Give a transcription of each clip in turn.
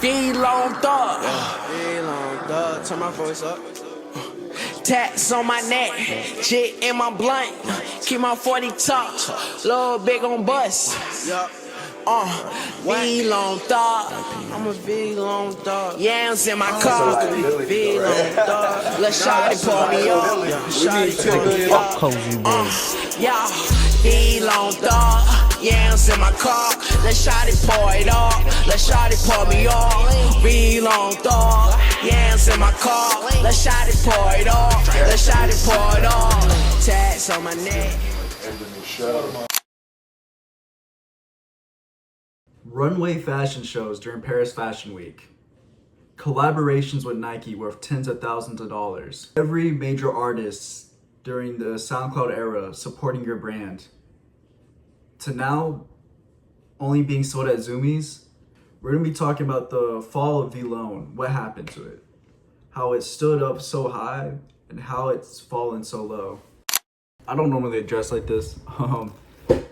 Vlone thug. Vlone thug. Turn my voice up. Tats on my neck, jit in my blunt. Keep my 40 tucked, little big on bus. Yup. Vlone thug. I'm a Vlone thug. Yams in my car. Vlone thug. Lil' shawty pull me up. Shawty pull me up. Yeah, Vlone thug. Yams in my car. Lil' shawty pour it up. Lil' shawty pour me up. Vlone thug. Yams in my car. Lil' shawty pour it up. Lil' shawty pour it up. Tats on my neck. Runway fashion shows during Paris Fashion Week. Collaborations with Nike worth tens of thousands of dollars. Every major artist during the SoundCloud era supporting your brand. To now only being sold at Zumiez. We're gonna be talking about the fall of Vlone, what happened to it, how it stood up so high and how it's fallen so low. I don't normally dress like this,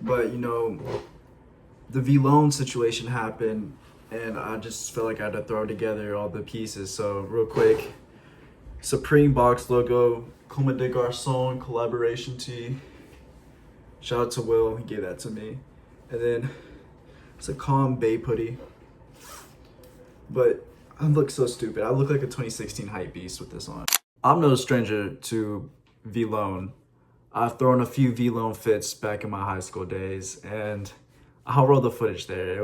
but you know, the Vlone situation happened and I just felt like I had to throw together all the pieces. So real quick, Supreme box logo, Comme des Garçons collaboration tee. Shout out to Will, he gave that to me. And then it's a Calm Babe hoodie. But I look so stupid. I look like a 2016 hype beast with this on. I'm no stranger to Vlone. I've thrown a few Vlone fits back in my high school days and I'll roll the footage there.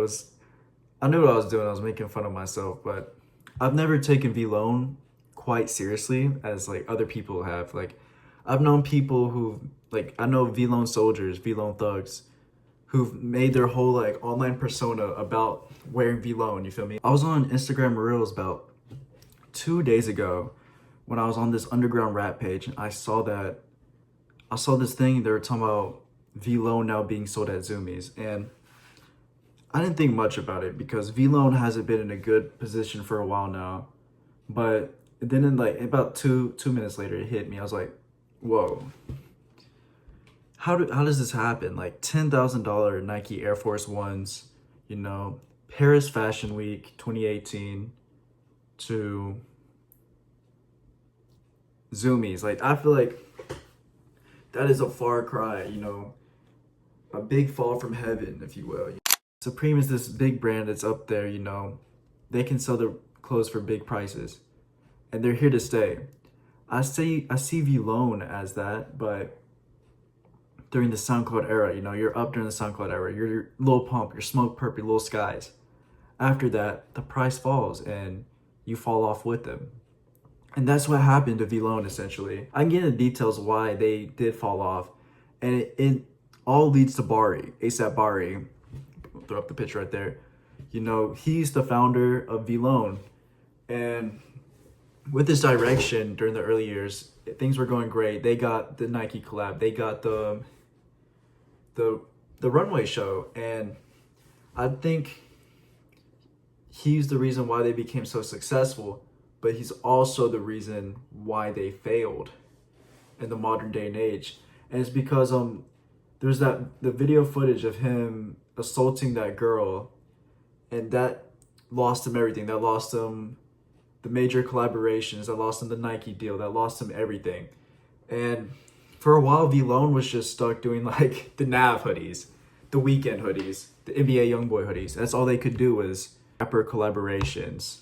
I knew what I was doing. I was making fun of myself, but I've never taken Vlone quite seriously as like other people have. Like I've known people who I know Vlone soldiers, Vlone thugs, who've made their whole like online persona about wearing Vlone, you feel me? I was on Instagram Reels about 2 days ago when I was on this underground rap page and I saw this thing, they were talking about Vlone now being sold at Zumiez, and I didn't think much about it because Vlone hasn't been in a good position for a while now. But then in like about two minutes later, it hit me. I was like, whoa. How does this happen? Like $10,000 Nike Air Force Ones, you know, Paris Fashion Week 2018 to Zumiez. Like I feel like that is a far cry, you know, a big fall from heaven, if you will. Supreme is this big brand that's up there, you know, they can sell their clothes for big prices and they're here to stay. I see Vlone as that, but during the SoundCloud era, you know, you're up during the SoundCloud era, you're Lil Pump, you're Smoke Purp, Lil Skies. After that, the price falls and you fall off with them. And that's what happened to Vlone essentially. I can get into details why they did fall off, and it all leads to Bari, A AP Bari. Throw up the picture right there. You know, he's the founder of Vlone, and with this direction during the early years, things were going great. They got the Nike collab, they got the runway show, and I think he's the reason why they became so successful, but he's also the reason why they failed in the modern day and age. And it's because there's the video footage of him assaulting that girl, and that lost him everything. That lost him the major collaborations, that lost him the Nike deal, that lost him everything. And for a while, Vlone was just stuck doing like the Nav hoodies, the Weekend hoodies, the NBA Youngboy hoodies. That's all they could do was rapper collaborations,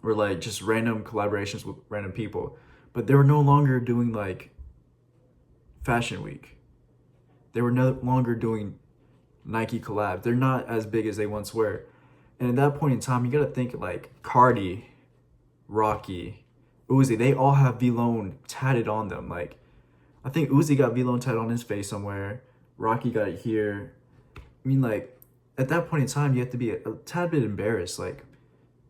or like just random collaborations with random people. But they were no longer doing like Fashion Week. They were no longer doing Nike collab. They're not as big as they once were. And at that point in time, you gotta think like Cardi, Rocky, Uzi, they all have Vlone tatted on them. Like, I think Uzi got Vlone tatted on his face somewhere. Rocky got it here. I mean, like, at that point in time, you have to be a tad bit embarrassed. Like,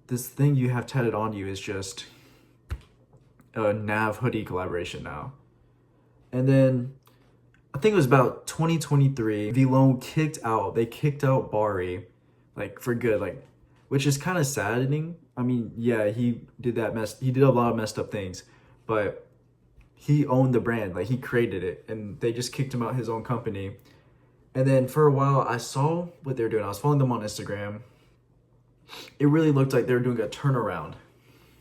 this thing you have tatted on you is just a Nav hoodie collaboration now. And then I think it was about 2023, Vlone they kicked out Bari, like for good, like, which is kind of saddening. I mean, yeah, he did a lot of messed up things, but he owned the brand, like he created it, and they just kicked him out his own company. And then for a while, I saw what they were doing. I was following them on Instagram, it really looked like they were doing a turnaround,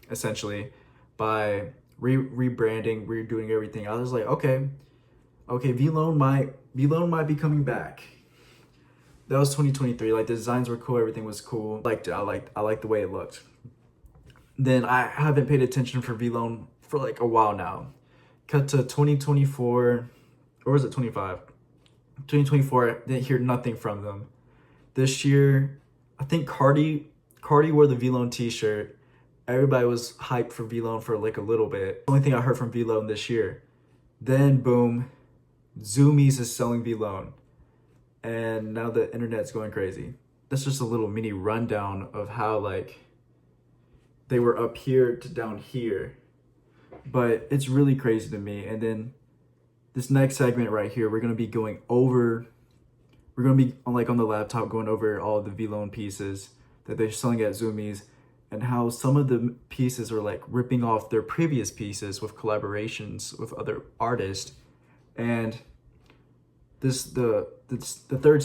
essentially, by rebranding, redoing everything. I was like, okay, Vlone might be coming back. That was 2023. Like the designs were cool, everything was cool. I liked the way it looked. Then I haven't paid attention for Vlone for like a while now. Cut to 2024, or was it 25? 2024, I didn't hear nothing from them. This year, I think Cardi wore the Vlone t-shirt. Everybody was hyped for Vlone for like a little bit. Only thing I heard from Vlone this year. Then boom, Zumiez is selling Vlone. And now the internet's going crazy. That's just a little mini rundown of how like they were up here to down here. But it's really crazy to me. And then this next segment right here, we're going to be going over, we're going to be on the laptop going over all the Vlone pieces that they're selling at Zumiez, and how some of the pieces are like ripping off their previous pieces with collaborations with other artists. And the third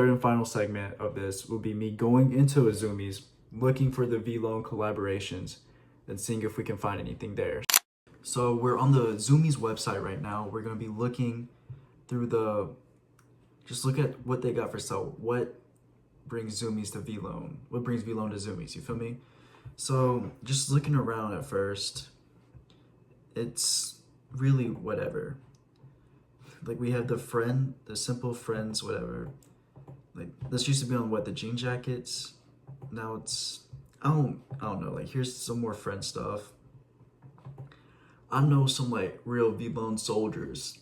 and final segment of this will be me going into a Zumiez, looking for the Vlone collaborations and seeing if we can find anything there. So we're on the Zumiez website right now. We're gonna be looking through just look at what they got for sale. What brings Zumiez to Vlone? What brings Vlone to Zumiez? You feel me? So just looking around at first, it's really whatever. Like we have the simple friends, whatever. Like this used to be on the jean jackets. Now it's I don't know. Like here's some more friend stuff. I know some like real Vlone soldiers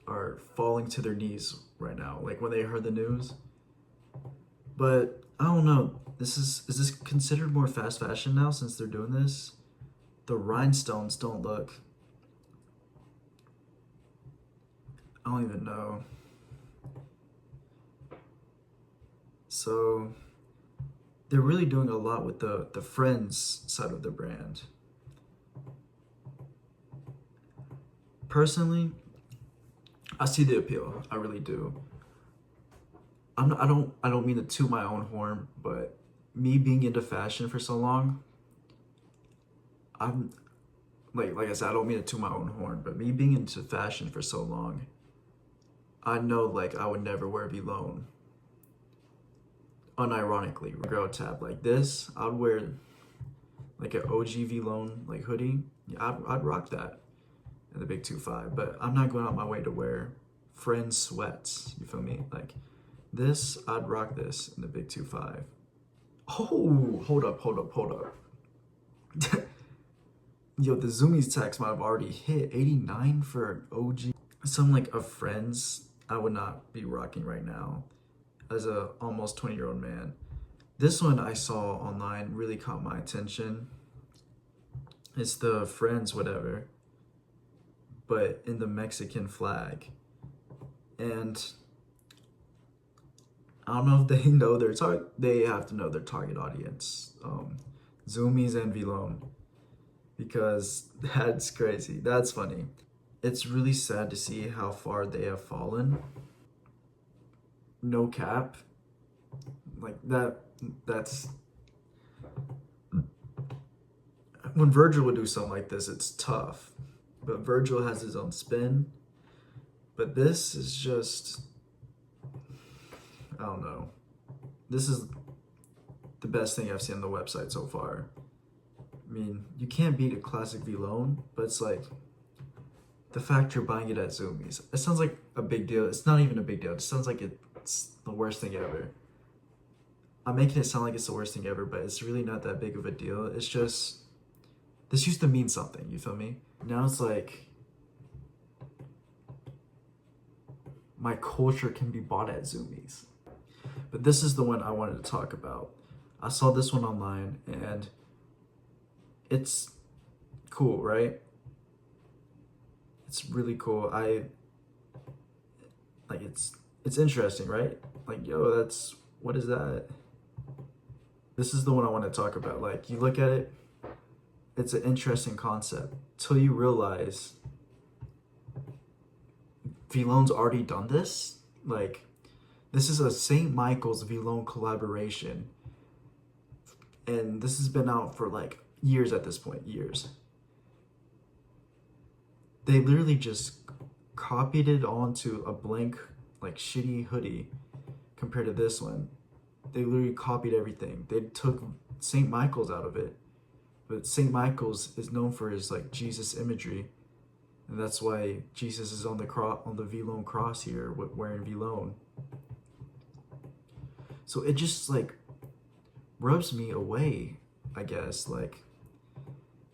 are falling to their knees right now, like when they heard the news. But I don't know. Is this considered more fast fashion now since they're doing this? The rhinestones don't look. I don't even know. So they're really doing a lot with the friends side of the brand. Personally, I see the appeal. I really do. I don't mean to toot my own horn, but me being into fashion for so long, I'm like I said, I don't mean to toot my own horn, but me being into fashion for so long, I know like I would never wear Vlone. Unironically, girl tab like this, I'd wear like an OG Vlone like hoodie. Yeah, I'd rock that in the big 2.5, but I'm not going out my way to wear friend sweats. You feel me? Like this, I'd rock this in the big 2.5. Oh, hold up. Yo, the Zumiez tax might have already hit 89 for an OG. Some like a friends I would not be rocking right now as a almost 20-year-old man. This one I saw online really caught my attention. It's the friends whatever, but in the Mexican flag. And I don't know if they know their they have to know their target audience, Zumiez and Vlone, because that's crazy. That's funny. It's really sad to see how far they have fallen. No cap. Like that's when Virgil would do something like this, it's tough. But Virgil has his own spin. But this is just, I don't know. This is the best thing I've seen on the website so far. I mean, you can't beat a classic Vlone, but it's like the fact you're buying it at Zumiez. It sounds like a big deal. It's not even a big deal. It sounds like it's the worst thing ever. I'm making it sound like it's the worst thing ever, but it's really not that big of a deal. It's just, this used to mean something, you feel me? Now it's like, my culture can be bought at Zumiez. But this is the one I wanted to talk about. I saw this one online and it's cool, right? It's really cool. It's interesting, right? Like, yo, what is that? This is the one I want to talk about. Like, you look at it, it's an interesting concept till you realize Vlone's already done this. Like, this is a St. Michael's Vlone collaboration. And this has been out for like years at this point, years. They literally just copied it onto a blank, like shitty hoodie compared to this one. They literally copied everything. They took St. Michael's out of it. But St. Michael's is known for his like Jesus imagery. And that's why Jesus is on the Vlone cross here, wearing Vlone. So it just like rubs me away, I guess, like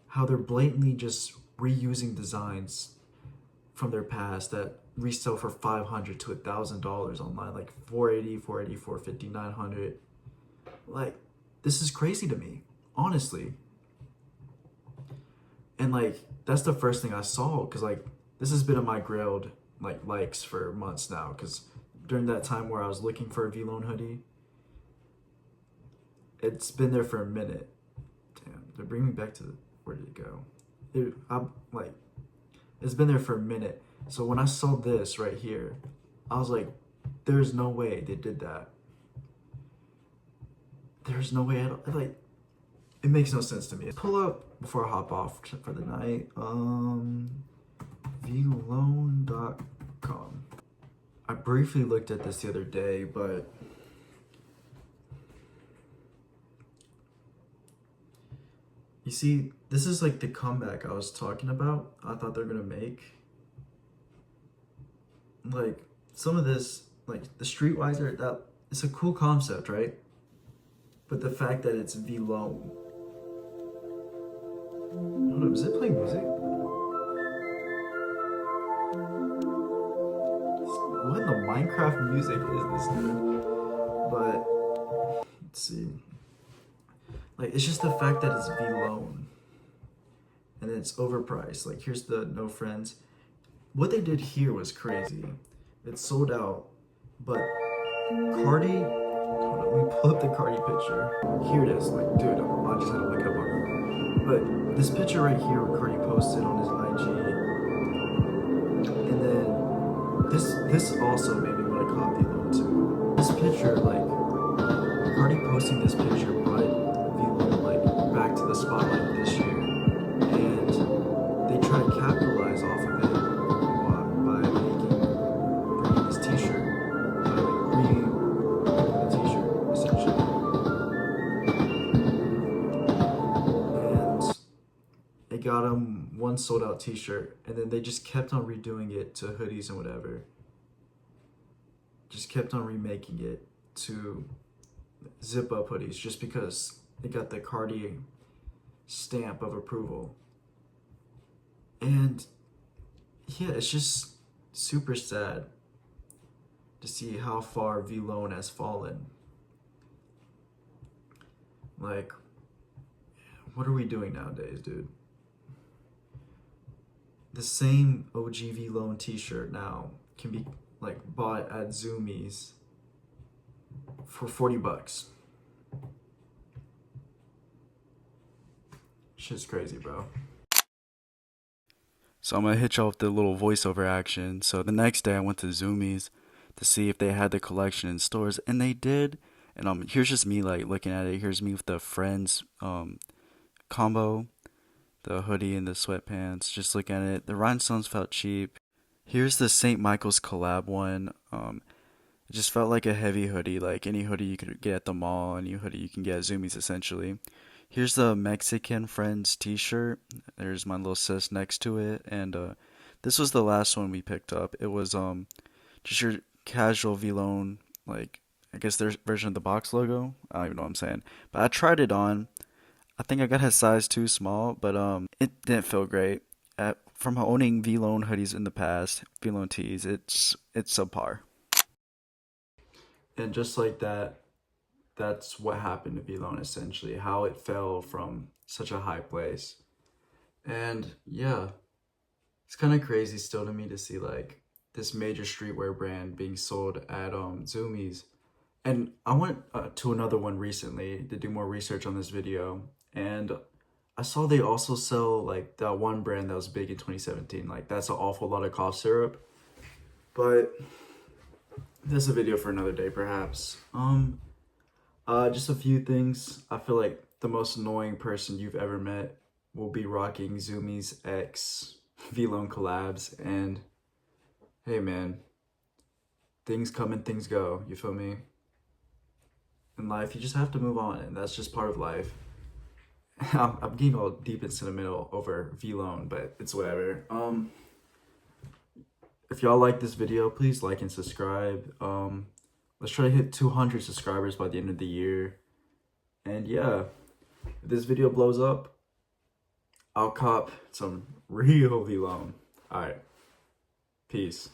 how they're blatantly just reusing designs from their past that resell for $500 to $1,000 online, like $480, $480, $450, $900. Like, this is crazy to me, honestly. And like, that's the first thing I saw, because like, this has been on my Grailed like likes for months now, because during that time where I was looking for a Vlone hoodie, it's been there for a minute. Damn, they're bringing me back to where did it go? It's been there for a minute. So when I saw this right here, I was like, there's no way they did that. There's no way like, it makes no sense to me. Pull up before I hop off for the night. Vlone.com. I briefly looked at this the other day, but you see, this is like the comeback I was talking about. I thought they're gonna make. Like, some of this, like the streetwise, that it's a cool concept, right? But the fact that it's Vlone. Hold up, is it playing music? What in the Minecraft music is this, dude? But let's see. Like, it's just the fact that it's Vlone and it's overpriced. Like, here's the no friends. What they did here was crazy. It sold out, but Cardi, hold on, let me pull up the Cardi picture. Here it is. Like, dude, I just had to look it up on Google. But this picture right here, where Cardi posted on his IG, and then this also made me want to copy Vlone too. This picture, like, Cardi posting this picture brought Vlone like back to the spotlight this year, and they try to capitalize off of it by bringing this t-shirt, by like re-making the t-shirt essentially, and it got them one sold out t-shirt, and then they just kept on redoing it to hoodies and whatever. Just kept on remaking it to zip up hoodies just because it got the Cardi stamp of approval. And yeah, it's just super sad to see how far Vlone has fallen. Like, what are we doing nowadays, dude? The same OG Vlone t-shirt now can be like bought at Zumiez for $40. Shit's crazy, bro. So I'm gonna hit y'all with the little voiceover action. So the next day I went to Zumiez to see if they had the collection in stores, and they did. And here's just me like looking at it. Here's me with the Friends combo, the hoodie and the sweatpants. Just looking at it. The rhinestones felt cheap. Here's the St. Michael's collab one. It just felt like a heavy hoodie, like any hoodie you could get at the mall, any hoodie you can get at Zumiez essentially. Here's the Mexican Friends t-shirt. There's my little sis next to it, and this was the last one we picked up. It was just your casual Vlone, like I guess their version of the box logo. I don't even know what I'm saying, but I tried it on. I think I got a size too small, but it didn't feel great. From owning Vlone hoodies in the past, Vlone tees, it's subpar. And just like that, that's what happened to Vlone essentially, how it fell from such a high place. And yeah, it's kind of crazy still to me to see like this major streetwear brand being sold at Zumiez. And I went to another one recently to do more research on this video, and I saw they also sell like that one brand that was big in 2017. Like, that's an awful lot of cough syrup. But that's a video for another day, perhaps. Just a few things. I feel like the most annoying person you've ever met will be rocking Zumiez X Vlone collabs. And hey man, things come and things go, you feel me? In life, you just have to move on, and that's just part of life. I'm getting all deep and sentimental over Vlone, but it's whatever. If y'all like this video, please like and subscribe. Let's try to hit 200 subscribers by the end of the year. And yeah, if this video blows up, I'll cop some real Vlone. Alright, peace.